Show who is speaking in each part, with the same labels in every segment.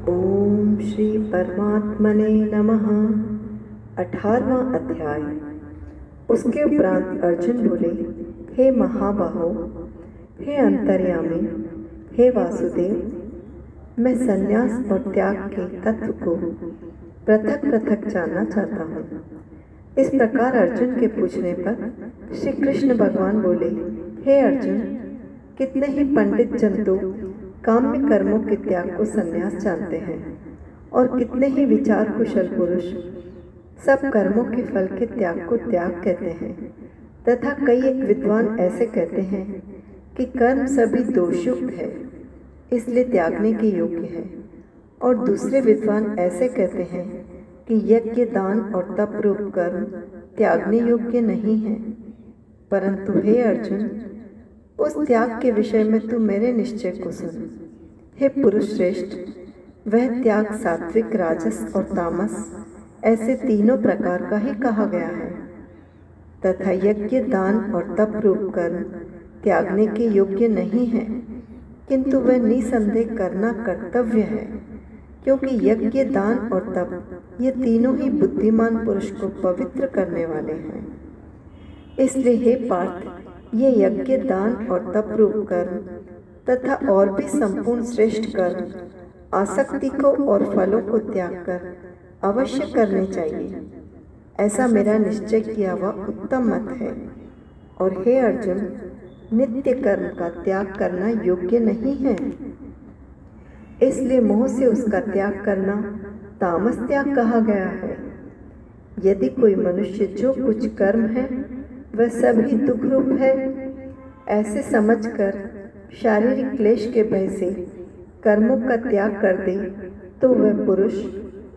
Speaker 1: ओम श्री परमात्मने नमः। 18वां अध्याय। उसके उपरांत अर्जुन बोले, हे महाबाहो, हे अंतर्यामी, हे वासुदेव, मैं संन्यास और त्याग के तत्व को पृथक पृथक जानना चाहता हूँ। इस प्रकार अर्जुन के पूछने पर श्री कृष्ण भगवान बोले, हे अर्जुन, कितने ही पंडित जन तो काम्य कर्मों के त्याग को संन्यास जानते हैं और कितने ही विचार कुशल पुरुष सब कर्मों के फल के त्याग को त्याग कहते हैं, तथा कई एक विद्वान ऐसे कहते हैं कि कर्म सभी दोषयुक्त है, इसलिए त्यागने के योग्य है, और दूसरे विद्वान ऐसे कहते हैं कि यज्ञ, दान और तप रूप कर्म त्यागने योग्य नहीं है। परंतु हे अर्जुन, उस त्याग के विषय में तू मेरे निश्चय को सुन। हे पुरुष श्रेष्ठ, वह त्याग सात्विक, राजस और तामस ऐसे तीनों प्रकार का ही कहा गया है, तथा यज्ञ, दान और तप रूप कर्म त्यागने के योग्य नहीं है, किंतु वह निसंदेह करना कर्तव्य है, क्योंकि यज्ञ, दान और तप ये तीनों ही बुद्धिमान पुरुष को पवित्र करने वाले हैं। इसलिए हे पार्थ, ये यज्ञ, दान और तप रूप कर्म तथा और भी संपूर्ण श्रेष्ठ कर्म आसक्ति को और फलों को त्याग कर अवश्य करने चाहिए। ऐसा मेरा निश्चय किया हुआ उत्तम मत है। और हे अर्जुन, नित्य कर्म का त्याग करना योग्य नहीं है, इसलिए मोह से उसका त्याग करना तामस त्याग कहा गया है। यदि कोई मनुष्य जो कुछ कर्म है वह सभी दुख रूप है, ऐसे समझकर शारीरिक क्लेश के भय से कर्मों का त्याग कर दे, तो वह पुरुष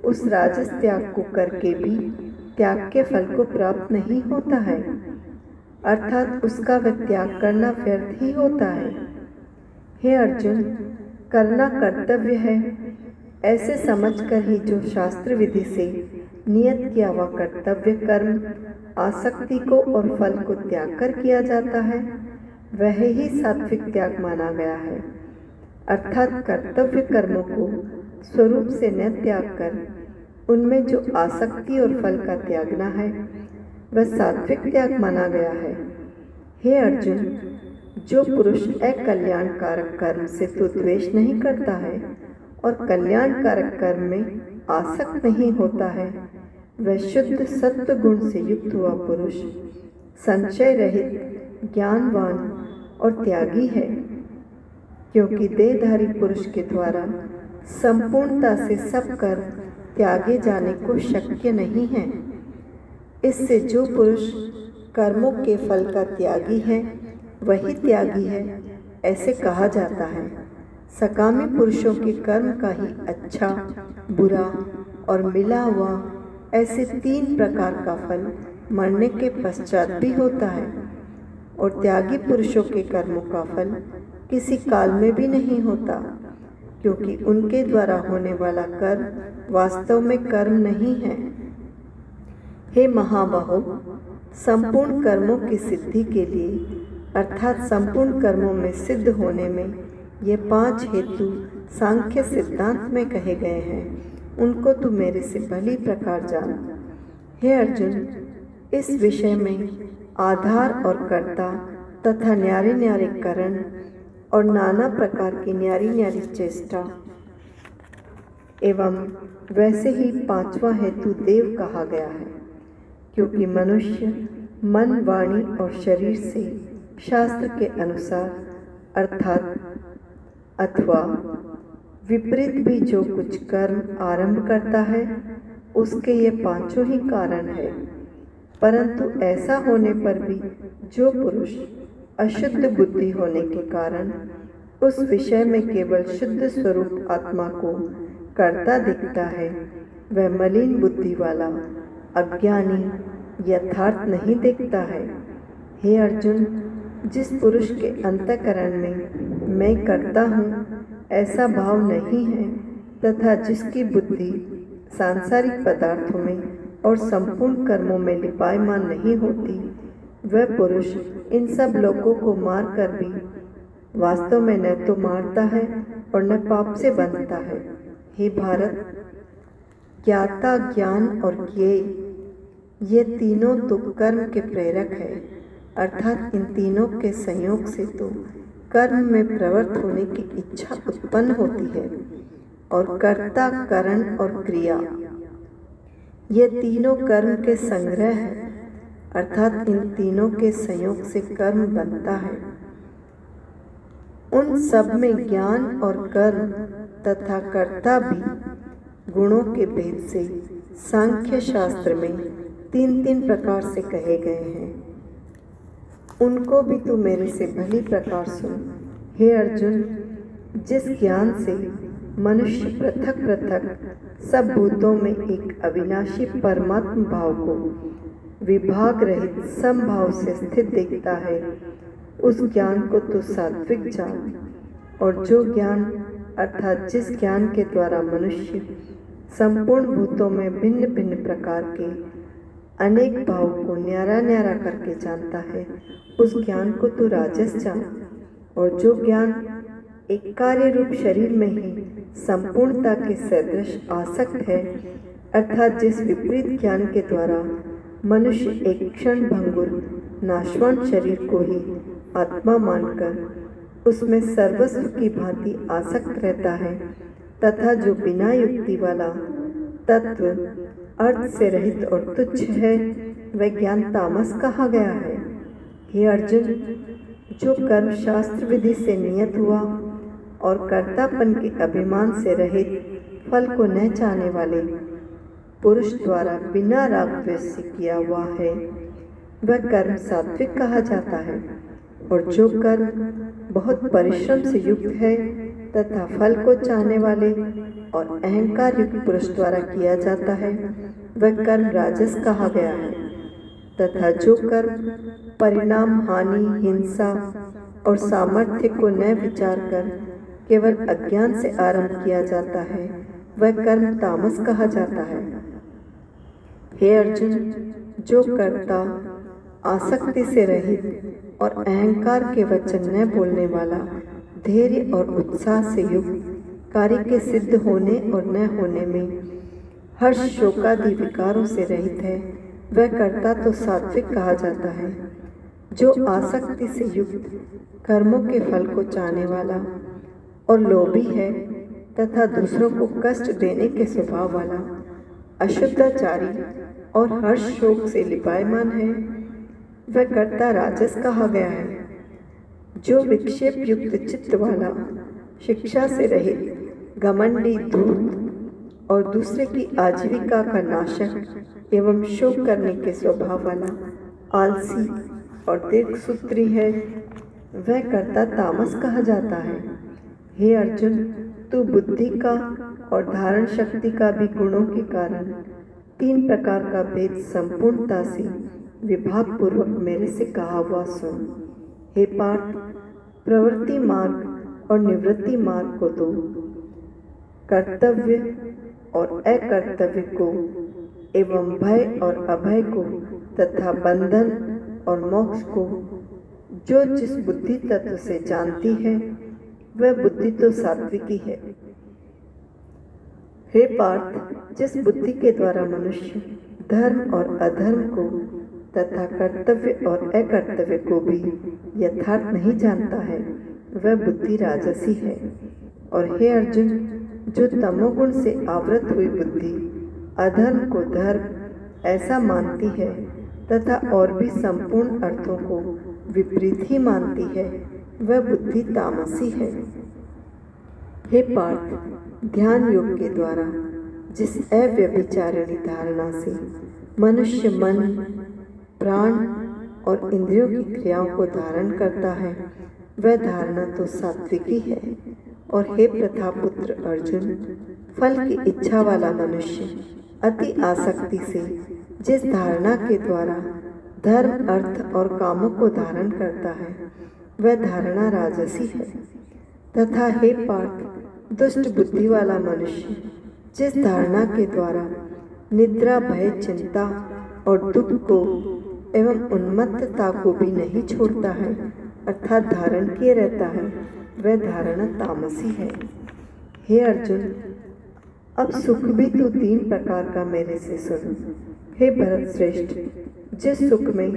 Speaker 1: उस राजस त्याग को करके भी त्याग के फल को प्राप्त नहीं होता है, अर्थात उसका वह त्याग करना व्यर्थ ही होता है। हे अर्जुन, करना कर्तव्य है, ऐसे समझकर ही जो शास्त्र विधि से नियत किया हुआ कर्तव्य कर्म आसक्ति को और फल को त्याग कर किया जाता है, वह ही सात्विक त्याग माना गया है। अर्थात कर्तव्य कर्मों को स्वरूप से न त्याग कर उनमें जो आसक्ति और फल का त्यागना है, वह सात्विक त्याग माना गया है। हे अर्जुन, जो पुरुष अकल्याणकारक कर्म से तो द्वेष नहीं करता है और कल्याणकारक कर्म में आसक्त नहीं होता है, वह शुद्ध सत्व गुण से युक्त हुआ पुरुष संशय रहित, ज्ञानवान और त्यागी है, क्योंकि देहधारी पुरुष के द्वारा संपूर्णता से सब कर्म त्यागे जाने को शक्य नहीं है। इससे जो पुरुष कर्मों के फल का त्यागी है वही त्यागी है, ऐसे कहा जाता है। सकामी पुरुषों के कर्म का ही अच्छा, बुरा और मिला हुआ ऐसे 3 प्रकार का फल मरने के पश्चात भी होता है, और त्यागी पुरुषों के कर्मों का फल किसी काल में भी नहीं होता, क्योंकि उनके द्वारा होने वाला कर्म वास्तव में कर्म नहीं है। हे महाबाहो, संपूर्ण कर्मों की सिद्धि के लिए अर्थात संपूर्ण कर्मों में सिद्ध होने में ये 5 हेतु सांख्य सिद्धांत में कहे गए हैं, उनको तू मेरे से भली प्रकार जान। हे अर्जुन, इस विषय में आधार और कर्ता तथा न्यारे न्यारे करण और नाना प्रकार की न्यारी न्यारी चेष्टा एवं वैसे ही 5वां हेतु देव कहा गया है, क्योंकि मनुष्य मन, वाणी और शरीर से शास्त्र के अनुसार अर्थात अथवा विपरीत भी जो कुछ कर्म आरंभ करता है, उसके ये 5 ही कारण है। परंतु ऐसा होने पर भी जो पुरुष अशुद्ध बुद्धि होने के कारण उस विषय में केवल शुद्ध स्वरूप आत्मा को करता दिखता है, वह मलिन बुद्धि वाला अज्ञानी यथार्थ नहीं देखता है। हे अर्जुन, जिस पुरुष के अंतःकरण में मैं करता हूँ ऐसा भाव नहीं है, तथा जिसकी बुद्धि सांसारिक पदार्थों में और संपूर्ण कर्मों में लिपायमान नहीं होती, वह पुरुष इन सब लोगों को मार कर भी वास्तव में न तो मारता है और न पाप से बंधता है। हे भारत, ज्ञाता, ज्ञान और ज्ञेय ये तीनों तो कर्म के प्रेरक है, अर्थात इन तीनों के संयोग से तो कर्म में प्रवृत्त होने की इच्छा उत्पन्न होती है। और कर्ता, करण और क्रिया ये तीनों कर्म के संग्रह है, अर्थात इन तीनों के संयोग से कर्म बनता है। उन सब में ज्ञान और कर्म तथा कर्ता भी गुणों के भेद से सांख्य शास्त्र में तीन तीन प्रकार से कहे गए हैं। उनको भी तू मेरे से भली प्रकार सुन। हे अर्जुन, जिस ज्ञान से मनुष्य पृथक पृथक सब भूतों में एक अविनाशी परमात्म भाव को विभाग रहित समभाव से स्थित देखता है, उस ज्ञान को तो सात्विक जान। और जो ज्ञान अर्थात जिस ज्ञान के द्वारा मनुष्य संपूर्ण भूतों में भिन्न भिन्न प्रकार के अनेक भाव को न्यारा न्यारा करके जानता है, उस ज्ञान को तो राजस जान। और जो ज्ञान एक कार्य रूप शरीर में ही संपूर्णता के सदृश आसक्त है, अर्थात जिस विपरीत ज्ञान के द्वारा मनुष्य एक क्षण भंगुर नाशवान शरीर को ही आत्मा मानकर उसमें सर्वस्व की भांति आसक्त रहता है, तथा जो बिना युक्ति वाला तत्व अर्थ से रहित और तुच्छ है, वह ज्ञान तामस कहा गया है। हे अर्जुन, जो कर्म शास्त्र विधि से नियत हुआ और कर्तापन के अभिमान से रहित फल को न चाहने वाले पुरुष द्वारा बिना राग द्वेष से किया हुआ है, वह कर्म सात्विक कहा जाता है। और जो कर्म बहुत परिश्रम से युक्त है तथा फल को चाहने वाले और अहंकार युक्त पुरुष द्वारा किया जाता है, वह कर्म राजस कहा गया है। तथा जो कर्म परिणाम, हानि, हिंसा और सामर्थ्य को न विचार कर केवल अज्ञान से आरंभ किया जाता है, वह कर्म तामस कहा जाता है। हे अर्जुन, जो कर्ता आसक्ति से रहित और अहंकार के वचन न बोलने वाला, धैर्य और उत्साह से युक्त, कार्य के सिद्ध होने और न होने में हर्ष शोकादि विकारों से रहित है, वह कर्ता तो सात्विक कहा जाता है। जो आसक्ति से युक्त, कर्मों के फल को चाहने वाला और लोभी है तथा दूसरों को कष्ट देने के स्वभाव वाला, अशुद्धाचारी और हर्ष शोक से लिपायमान है, वह कर्ता राजस कहा गया है। जो विक्षेप युक्त चित्त वाला, शिक्षा से रहित, घमंडी, धूर्त और दूसरे की आजीविका का नाशक एवं शोक करने के स्वभाव वाला, आलसी और दीर्घसूत्री है, वह कर्ता तामस कहा जाता है। हे अर्जुन, तू बुद्धि का और धारण शक्ति का भी गुणों के कारण तीन प्रकार का भेद संपूर्णता से विभाग पूर्वक मेरे से कहा हुआ सुन। हे पार्थ, प्रवृत्ति मार्ग और निवृत्ति मार्ग को तो कर्तव्य और अकर्तव्य को एवं भय और अभय को तथा बंधन और मोक्ष को जो जिस बुद्धि तत्व से जानती है, वह बुद्धि तो सात्विकी है। हे पार्थ, जिस बुद्धि के द्वारा मनुष्य धर्म और अधर्म को तथा कर्तव्य और अकर्तव्य को भी यथार्थ नहीं जानता है, वह बुद्धि राजसी है। और हे अर्जुन, जो तमोगुण से आवृत हुई बुद्धि अधर्म को धर्म ऐसा मानती है तथा और भी संपूर्ण अर्थों को विपरीत ही मानती है, वह बुद्धि तामसी है। हे पार्थ, ध्यान योग के द्वारा जिस अव्यभिचारिणी धारणा से मनुष्य मन, प्राण और इंद्रियों की क्रियाओं को धारण करता है, वह धारणा तो सात्विकी है। और हे प्रथापुत्र अर्जुन, फल की इच्छा वाला मनुष्य अति आसक्ति से जिस धारणा के द्वारा धर्म, अर्थ और कामों को धारण करता है, वह धारणा राजसी है। तथा हे पार्थ, दुष्ट बुद्धि वाला मनुष्य जिस धारणा के द्वारा निद्रा, भय, चिंता और दुख को एवं उन्मत्तता को भी नहीं छोड़ता है, अर्थात धारण किए रहता है, वह धारणा तामसी है। हे अर्जुन, अब सुख भी तू 3 प्रकार का मेरे से सुन। हे भरत श्रेष्ठ, जिस सुख में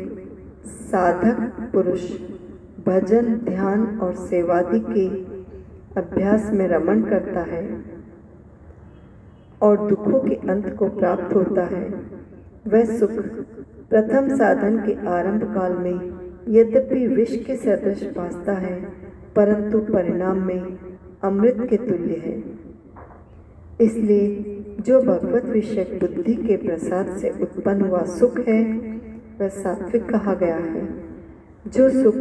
Speaker 1: साधक पुरुष भजन, ध्यान और सेवादि के अभ्यास में रमण करता है और दुखों के अंत को प्राप्त होता है, वह सुख प्रथम साधन के आरंभ काल में यद्यपि विष के सदृश भासता है, परंतु परिणाम में अमृत के तुल्य है। इसलिए जो भगवत विषयक बुद्धि के प्रसाद से उत्पन्न हुआ सुख है, वह सात्विक कहा गया है। जो सुख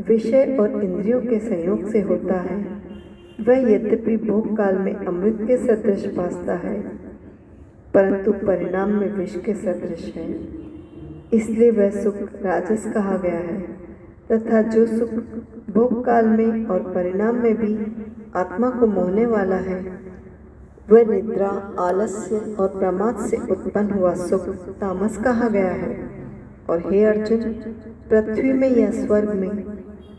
Speaker 1: विषय और इंद्रियों के संयोग से होता है, वह यद्यपि भोग काल में अमृत के सदृश भासता है, परंतु परिणाम में विष के सदृश है, इसलिए वह सुख राजस कहा गया है। तथा जो सुख भोग काल में और परिणाम में भी आत्मा को मोहने वाला है, वह निद्रा, आलस्य और प्रमाद से उत्पन्न हुआ सुख तामस कहा गया है। और हे अर्जुन, पृथ्वी में या स्वर्ग में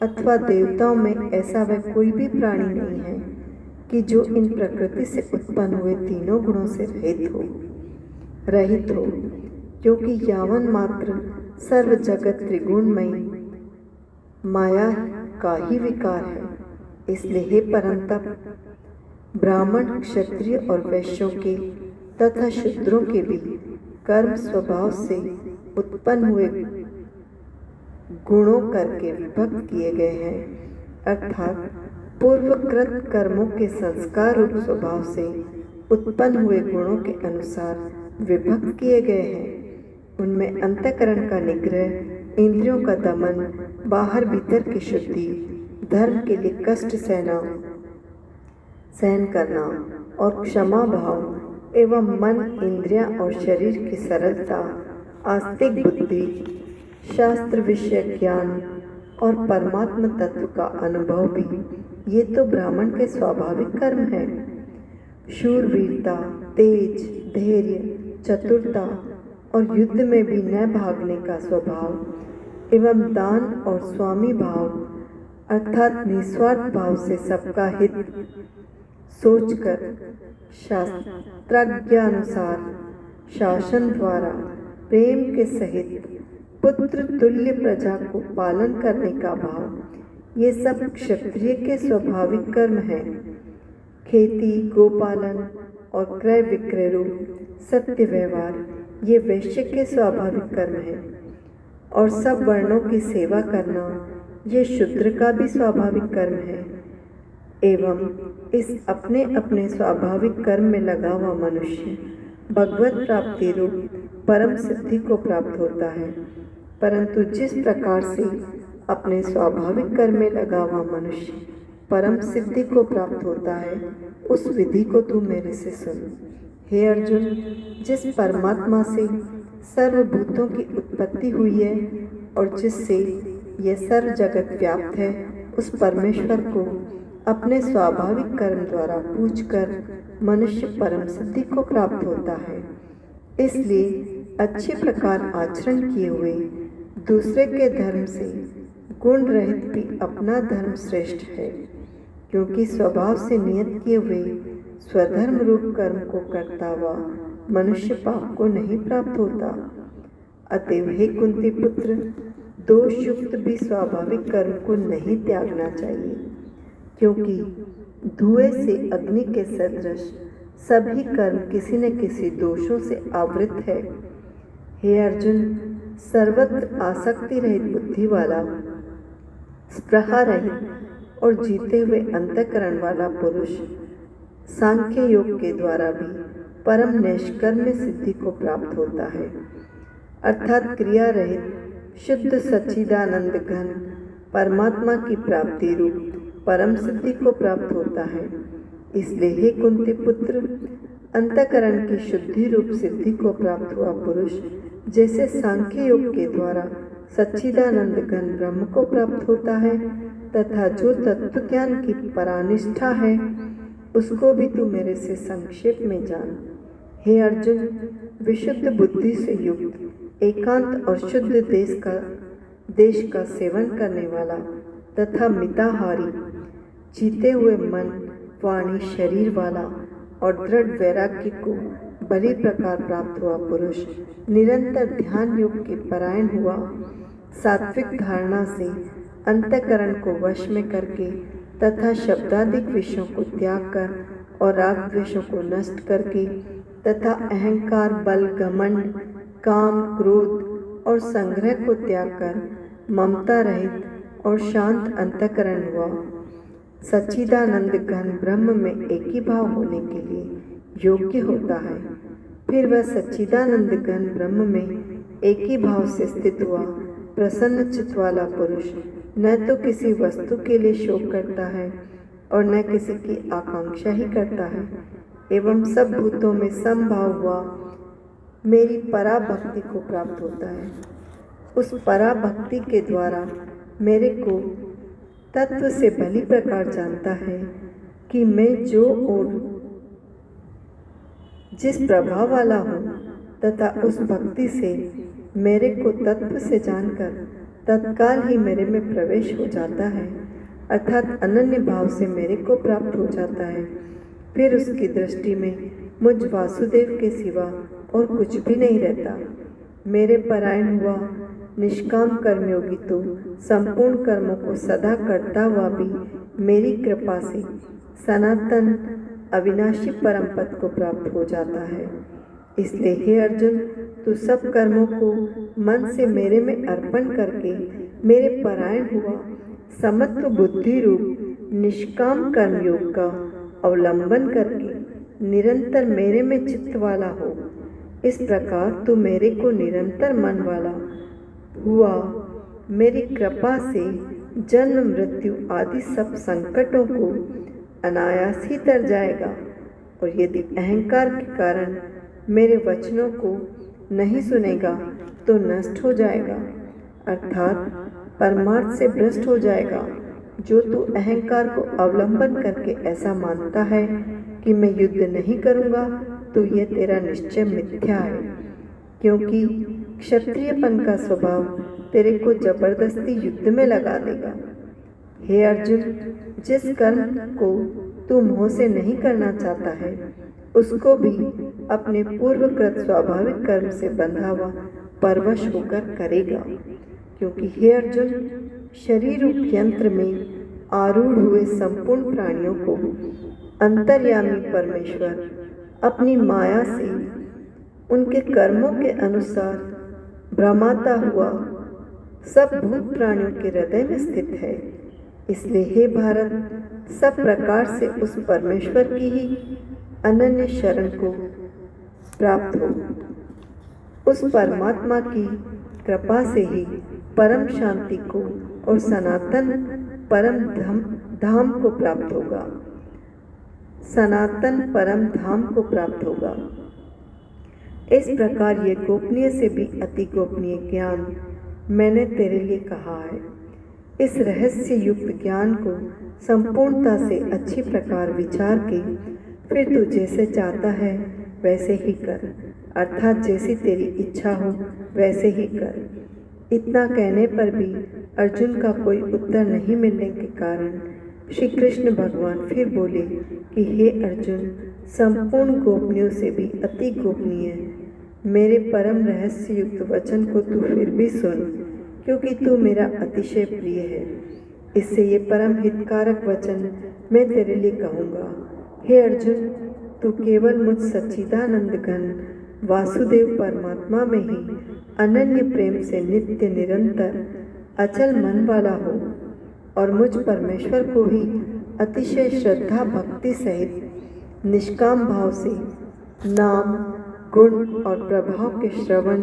Speaker 1: अथवा देवताओं में ऐसा वह कोई भी प्राणी नहीं है कि जो इन प्रकृति से उत्पन्न हुए तीनों गुणों से रहित हो, क्योंकि यावन मात्र सर्व जगत त्रिगुणमयी माया का ही विकार है। इसलिए हे परंतप, ब्राह्मण, क्षत्रिय और वैश्यों के तथा शूद्रों के भी कर्म स्वभाव से उत्पन्न हुए गुणों करके विभक्त किए गए हैं, अर्थात पूर्वकृत कर्मों के संस्कार रूप स्वभाव से उत्पन्न हुए गुणों के अनुसार विभक्त किए गए हैं। उनमें अंतःकरण का निग्रह, इंद्रियों का दमन, बाहर भीतर की शुद्धि, धर्म के लिए कष्ट सहन करना और क्षमा भाव एवं मन, इंद्रियां और शरीर की सरलता, आस्तिक बुद्धि, शास्त्र विषय ज्ञान और परमात्म तत्व का अनुभव भी, ये तो ब्राह्मण के स्वाभाविक कर्म हैं। शूरवीरता, तेज, धैर्य, चतुरता और युद्ध में भी न भागने का स्वभाव एवं दान और स्वामी भाव अर्थात निस्वार्थ भाव से सबका हित सोचकर शास्त्राज्ञानुसार शासन द्वारा प्रेम के सहित पुत्र तुल्य प्रजा को पालन करने का भाव, ये सब क्षत्रिय के स्वाभाविक कर्म हैं। खेती, गोपालन और क्रय विक्रय रूप सत्य व्यवहार, ये वैश्य के स्वाभाविक कर्म हैं। और सब वर्णों की सेवा करना, ये शूद्र का भी स्वाभाविक कर्म है। एवं इस अपने अपने स्वाभाविक कर्म में लगा हुआ मनुष्य भगवत प्राप्ति रूप परम सिद्धि को प्राप्त होता है। परंतु जिस प्रकार से अपने स्वाभाविक कर्म में लगा हुआ मनुष्य परम सिद्धि को प्राप्त होता है, उस विधि को तू मेरे से सुन। हे अर्जुन, जिस परमात्मा से सर्वभूतों की उत्पत्ति हुई है और जिससे यह सर्व जगत व्याप्त है, उस परमेश्वर को अपने स्वाभाविक कर्म द्वारा पूजकर मनुष्य परम सिद्धि को प्राप्त होता है। इसलिए अच्छे प्रकार आचरण किए हुए दूसरे के धर्म से गुण रहित भी अपना धर्म श्रेष्ठ है, क्योंकि स्वभाव से नियत किए हुए स्वधर्म रूप कर्म को करता हुआ मनुष्य पाप को नहीं प्राप्त होता। अतएव हे कुंती पुत्र, दोष युक्त भी स्वाभाविक कर्म को नहीं त्यागना चाहिए, क्योंकि धुएं से अग्नि के सदृश सभी कर्म किसी न किसी दोषों से आवृत है। हे अर्जुन, सर्वत्र आसक्ति रहित बुद्धि वाला, स्पृहा रहित और जीते हुए अंतःकरण वाला पुरुष सांख्य योग के द्वारा भी परम निष्कर्म सिद्धि को प्राप्त होता है, अर्थात क्रिया रहित शुद्ध सच्चिदानंद घन परमात्मा की प्राप्ति रूप परम सिद्धि को प्राप्त होता है। इसलिए हे कुंती पुत्र, अंतःकरण की शुद्धि रूप सिद्धि को प्राप्त हुआ पुरुष जैसे सांख्य योग के द्वारा सच्चिदानंद घन ब्रह्म को प्राप्त होता है, तथा जो तत्व ज्ञान की परानिष्ठा है, उसको भी तू मेरे से संक्षेप में जान। हे अर्जुन, विशुद्ध बुद्धि से युक्त एकांत और शुद्ध देश का सेवन करने वाला तथा मिताहारी, जीते हुए मन, वाणी, शरीर वाला और दृढ़ वैराग्य को बड़ी प्रकार प्राप्त हुआ पुरुष निरंतर ध्यान योग के परायण हुआ, सात्विक धारणा से अंतःकरण को वश में करके तथा शब्दादिक विषयों को त्याग कर और राग द्वेषों को नष्ट करके तथा अहंकार, बल, घमंड, काम, क्रोध और संग्रह को त्याग कर ममता रहित और शांत अंतःकरण हुआ। सच्चिदानंद घन ब्रह्म में एक ही भाव होने के लिए योग्य होता है। फिर वह सच्चिदानंद घन ब्रह्म में एक ही भाव से स्थित हुआ प्रसन्न चित्त वाला पुरुष न तो किसी वस्तु के लिए शोक करता है और न किसी की आकांक्षा ही करता है, एवं सब भूतों में समभाव हुआ मेरी पराभक्ति को प्राप्त होता है। उस पराभक्ति के द्वारा मेरे को तत्व से भली प्रकार जानता है कि मैं जो और जिस प्रभाव वाला हूँ तथा उस भक्ति से मेरे को तत्व से जानकर तत्काल ही मेरे में प्रवेश हो जाता है, अर्थात अनन्य भाव से मेरे को प्राप्त हो जाता है। फिर उसकी दृष्टि में मुझ वासुदेव के सिवा और कुछ भी नहीं रहता। मेरे परायण हुआ निष्काम कर्मयोगी तो संपूर्ण कर्मों को सदा करता हुआ भी मेरी कृपा से सनातन अविनाशी परम पद को प्राप्त हो जाता है। इसलिए हे अर्जुन, तू सब कर्मों को मन से मेरे में अर्पण करके मेरे परायण हुआ समत्व बुद्धि रूप निष्काम कर्मयोग का अवलंबन करके निरंतर मेरे में चित्त वाला हो। इस प्रकार तू मेरे को निरंतर मन वाला हुआ मेरी कृपा से जन्म मृत्यु आदि सब संकटों को अनायास ही तर जाएगा, और यदि अहंकार के कारण मेरे वचनों को नहीं सुनेगा तो नष्ट हो जाएगा, अर्थात परमार्थ से भ्रष्ट हो जाएगा। जो तू अहंकार को अवलंबन करके ऐसा मानता है कि मैं युद्ध नहीं करूँगा, तो यह तेरा निश्चय मिथ्या है, क्योंकि क्षत्रियपन का स्वभाव तेरे को जबरदस्ती युद्ध में लगा देगा। हे अर्जुन, जिस कर्म को तू मोह से नहीं करना चाहता है उसको भी अपने पूर्वकृत स्वाभाविक कर्म से बंधा हुआ परवश होकर करेगा, क्योंकि हे अर्जुन, शरीर रूप यंत्र में आरूढ़ हुए संपूर्ण प्राणियों को अंतर्यामी परमेश्वर अपनी माया से उनके कर्मों के अनुसार भ्रमाता हुआ सब भूत प्राणियों के हृदय में स्थित है। इसलिए हे भारत, सब प्रकार से उस परमेश्वर की ही अनन्य शरण को प्राप्त हो। उस परमात्मा की कृपा से ही परम शांति को और सनातन परम धाम को प्राप्त होगा। सनातन परम धाम को प्राप्त होगा। इस प्रकार ये गोपनीय से भी अति गोपनीय ज्ञान मैंने तेरे लिए कहा है। इस रहस्य युक्त ज्ञान को संपूर्णता से अच्छी प्रकार विचार के फिर तू जैसे चाहता है वैसे ही कर, अर्थात जैसी तेरी इच्छा हो वैसे ही कर। इतना कहने पर भी अर्जुन का कोई उत्तर नहीं मिलने के कारण श्री कृष्ण भगवान फिर बोले कि हे अर्जुन, संपूर्ण गोपनीयों से भी अति गोपनीय मेरे परम रहस्य युक्त वचन को तू फिर भी सुन, क्योंकि तू मेरा अतिशय प्रिय है। इससे ये परम हितकारक वचन मैं तेरे लिए कहूँगा। हे अर्जुन, तू केवल मुझ सच्चिदानंद घन वासुदेव परमात्मा में ही अनन्य प्रेम से नित्य निरंतर अचल मन वाला हो और मुझ परमेश्वर को ही अतिशय श्रद्धा भक्ति सहित निष्काम भाव से नाम, गुण और प्रभाव के श्रवण,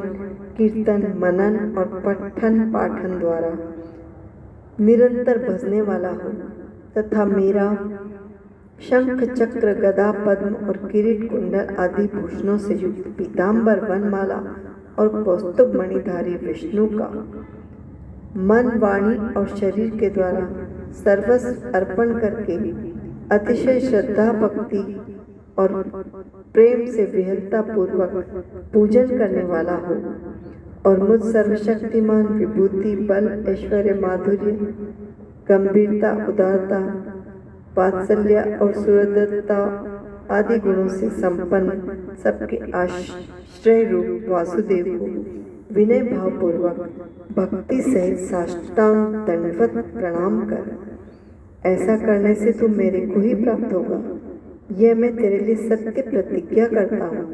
Speaker 1: कीर्तन, मनन और पठन पाठन द्वारा निरंतर भजने वाला हो तथा मेरा शंख, चक्र, गदा, पद्म और किरीट, कुंडल आदि भूषणों से युक्त पीताम्बर, वनमाला और कौस्तुभ मणिधारी विष्णु का मन, वाणी और शरीर के द्वारा सर्वस्व अर्पण करके अतिशय श्रद्धा भक्ति और प्रेम से विहलता पूर्वक पूजन करने वाला हो और मुझ सर्वशक्तिमान विभूति, बल, ऐश्वर्य, माधुर्य, गंभीरता, उदारता, वात्सल्य और सुहृदता आदि गुणों से संपन्न सबके आश्रय रूप वासुदेव को विनय भाव पूर्वक भक्ति सहित साष्टांग दंडवत प्रणाम कर। ऐसा करने से तू मेरे को ही प्राप्त होगा, यह मैं तेरे लिए सत्य प्रतिज्ञा करता हूँ,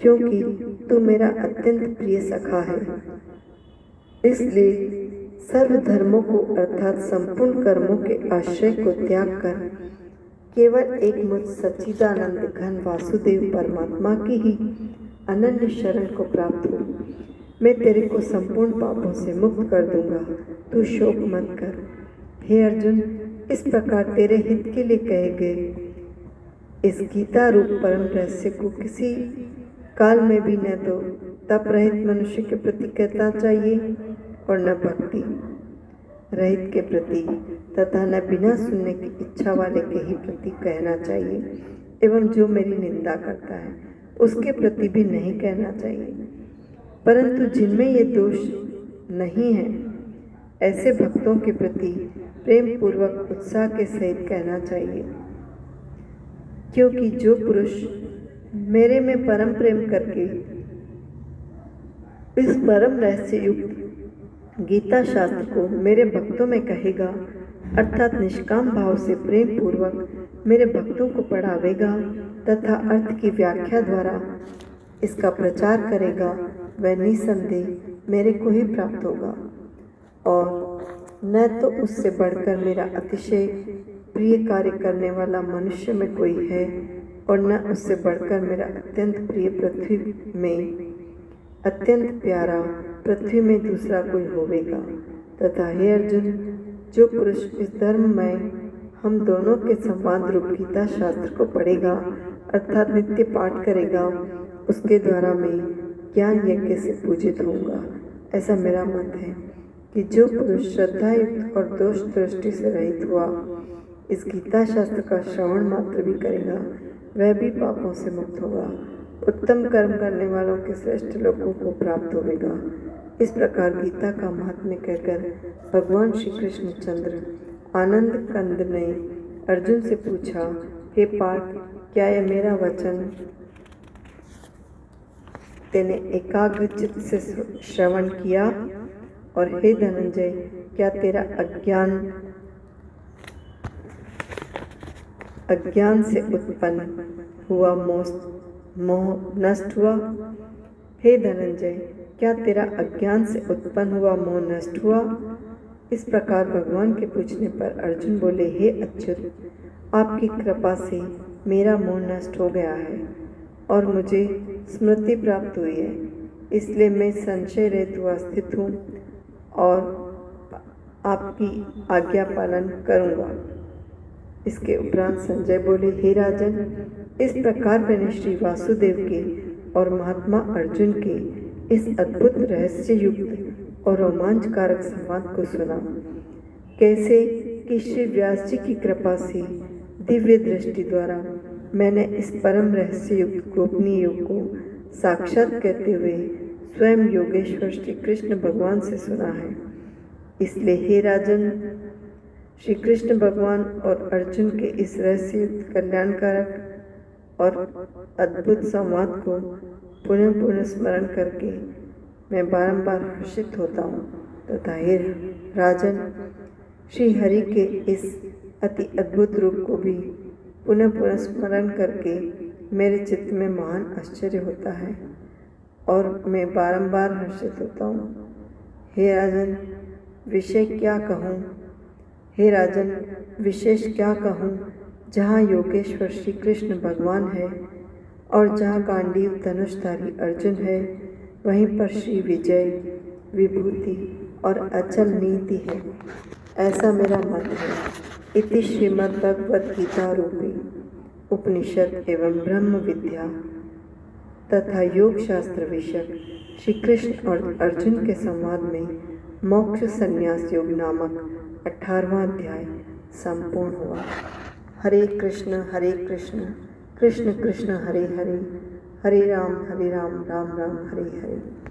Speaker 1: क्योंकि तू मेरा अत्यंत प्रिय सखा है। इसलिए सर्व धर्मों को अर्थात संपूर्ण कर्मों के आश्रय को त्याग कर केवल एक मुझ सच्चिदानंद घन वासुदेव परमात्मा की ही अनन्य शरण को प्राप्त हो। मैं तेरे को संपूर्ण पापों से मुक्त कर दूंगा, तू शोक मत कर। हे अर्जुन, इस प्रकार तेरे हित के लिए कहे गए इस गीता रूप परम रहस्य को किसी काल में भी न तो तप रहित मनुष्य के प्रति कहना चाहिए और न भक्ति रहित के प्रति तथा न बिना सुनने की इच्छा वाले के ही प्रति कहना चाहिए, एवं जो मेरी निंदा करता है उसके प्रति भी नहीं कहना चाहिए। परंतु जिनमें ये दोष नहीं है ऐसे भक्तों के प्रति प्रेम पूर्वक उत्साह के सहित कहना चाहिए, क्योंकि जो पुरुष मेरे में परम प्रेम करके इस परम रहस्य युक्त गीता शास्त्र को मेरे भक्तों में कहेगा अर्थात निष्काम भाव से प्रेम पूर्वक मेरे भक्तों को पढ़ावेगा तथा अर्थ की व्याख्या द्वारा इसका प्रचार करेगा, वह निसंदेह मेरे को ही प्राप्त होगा और न तो उससे बढ़कर मेरा अतिशय प्रिय कार्य करने वाला मनुष्य में कोई है और न उससे बढ़कर मेरा अत्यंत प्रिय पृथ्वी में अत्यंत प्यारा पृथ्वी में दूसरा कोई होवेगा। तथा हे अर्जुन, जो पुरुष इस धर्म में हम दोनों के संवाद रूप गीता शास्त्र को पढ़ेगा अर्थात नित्य पाठ करेगा, उसके द्वारा मैं ज्ञान यज्ञ से पूजित होऊंगा। ऐसा मेरा मत है कि जो पुरुष श्रद्धायुक्त और दोष दृष्टि से रहित हुआ इस गीता शास्त्र का श्रवण मात्र भी करेगा, वह भी पापों से मुक्त होगा, उत्तम कर्म करने वालों के श्रेष्ठ लोगों को प्राप्त होगा। इस प्रकार गीता का महात्म्य कहकर भगवान श्री कृष्ण चंद्र आनंद कंद ने अर्जुन से पूछा, हे पार्थ, क्या यह मेरा वचन तेने एकाग्र चित्त से श्रवण किया? और हे धनंजय, क्या तेरा अज्ञान से उत्पन्न हुआ मोह नष्ट हुआ? हे धनंजय, क्या तेरा अज्ञान से उत्पन्न हुआ मोह नष्ट हुआ? इस प्रकार भगवान के पूछने पर अर्जुन बोले, हे अच्युत, आपकी कृपा से मेरा मोह नष्ट हो गया है और मुझे स्मृति प्राप्त हुई है, इसलिए मैं संशय रहित हुआ स्थित हूँ और आपकी आज्ञा पालन करूँगा। इसके उपरांत संजय बोले, हे राजन, इस प्रकार मैंने श्री वासुदेव के और महात्मा अर्जुन के इस अद्भुत रहस्य युक्त और रोमांचकारक संवाद को सुना। कैसे कि श्री व्यास जी की कृपा से दिव्य दृष्टि द्वारा मैंने इस परम रहस्य युक्त गोपनीय योग को साक्षात कहते हुए स्वयं योगेश्वर श्री कृष्ण भगवान से सुना है। इसलिए हे राजन, श्री कृष्ण भगवान और अर्जुन के इस रहस्य युक्त कल्याणकारक और अद्भुत संवाद को पुनः पुनः स्मरण करके मैं बारंबार हर्षित होता हूँ तथा हे राजन, श्री हरि के इस अति अद्भुत रूप को भी पुनः पुनः स्मरण करके मेरे चित्त में महान आश्चर्य होता है और मैं बारंबार हर्षित होता हूँ। हे राजन, विषय क्या कहूँ? हे राजन, विशेष क्या कहूँ? जहाँ योगेश्वर श्री कृष्ण भगवान है और जहाँ गांडीव धनुषधारी अर्जुन है, वहीं पर श्री विजय, विभूति और अचल नीति है। ऐसा मेरा मत है। इति श्रीमद् भगवद गीता रूपी उपनिषद एवं ब्रह्म विद्या तथा योग शास्त्र विषयक श्री कृष्ण और अर्जुन के संवाद में मोक्ष संन्यास योग नामक 18वां अध्याय संपूर्ण हुआ। हरे कृष्ण कृष्ण कृष्ण हरे हरे, हरे राम राम राम हरे हरे।